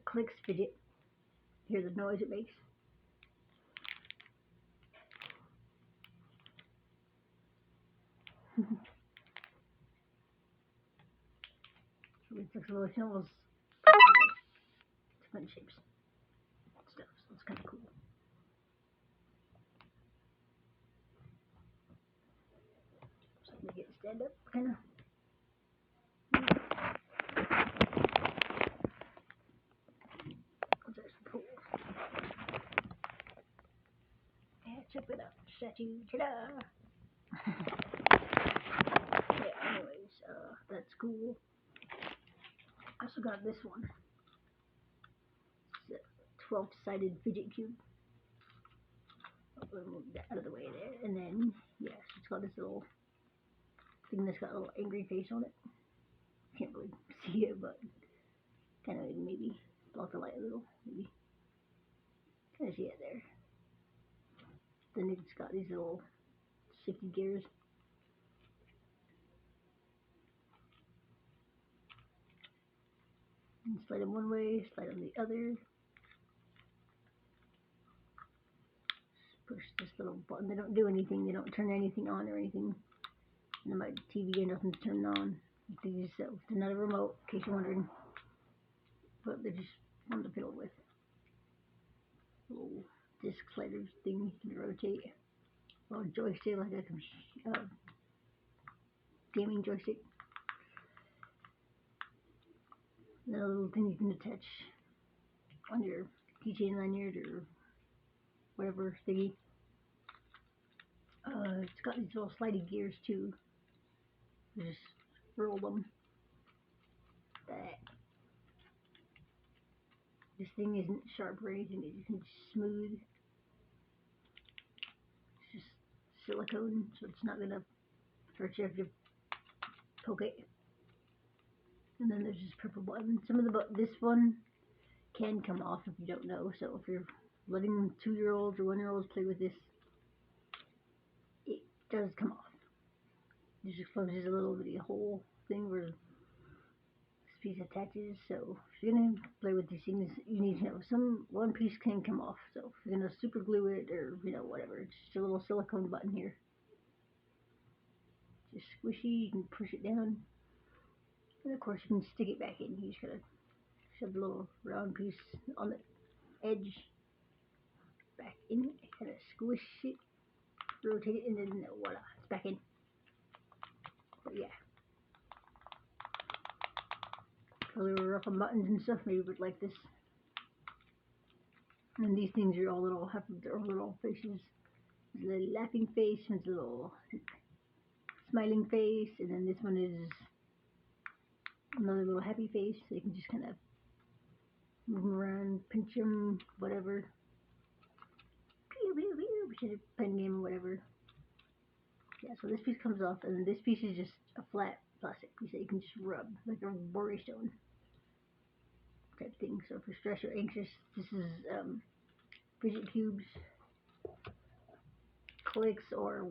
Klix Fidget. Hear the noise it makes. It's like little symbols, different shapes, stuff. So it's kind of cool. So make it stand up, kind of. There's some pool. Yeah, check it out. Statue. Ta-da! Yeah, anyways, that's cool. I also got this one. It's a 12-sided fidget cube. I'll move that out of the way there. And then, yes, it's got this little thing that's got a little angry face on it. Can't really see it, but kind of maybe block the light a little. Maybe kind of see it there. Then it's got these little shifty gears. And slide them one way, slide them the other. Push this little button. They don't do anything. They don't turn anything on or anything. And my TV or nothing's turned on. These, they're not a remote, in case you're wondering. But they're just fun to fiddle with. Little disc slider thing you can rotate. Or joystick, like a gaming joystick. Another little thing you can attach on your keychain lanyard or whatever thingy. It's got these little slidey gears too. You just roll them. That. This thing isn't sharp or anything. It's smooth. It's just silicone, so it's not gonna hurt you if you poke it. And then there's this purple button. This one can come off if you don't know. So if you're letting 2-year-olds or 1-year-olds play with this, it does come off. It just closes a little bitty hole thing where this piece attaches. So if you're gonna play with these things, you need to know one piece can come off. So if you're gonna super glue it or whatever, it's just a little silicone button here. Just squishy. You can push it down. And of course, you can stick it back in. You just gotta shove the little round piece on the edge back in, kind of squish it, rotate it, and then voila, it's back in. But yeah, a little rough on buttons and stuff, maybe you would like this. And these things are all have their own little faces. There's a little laughing face, there's a little smiling face, and then this one is another little happy face, so you can just kind of move them around, pinch them, whatever. Which is a pen game or whatever. Yeah, so this piece comes off, and then this piece is just a flat plastic piece that you can just rub, like a worry stone type thing. So if you're stressed or anxious, this is Fidget Cubes, Klix, or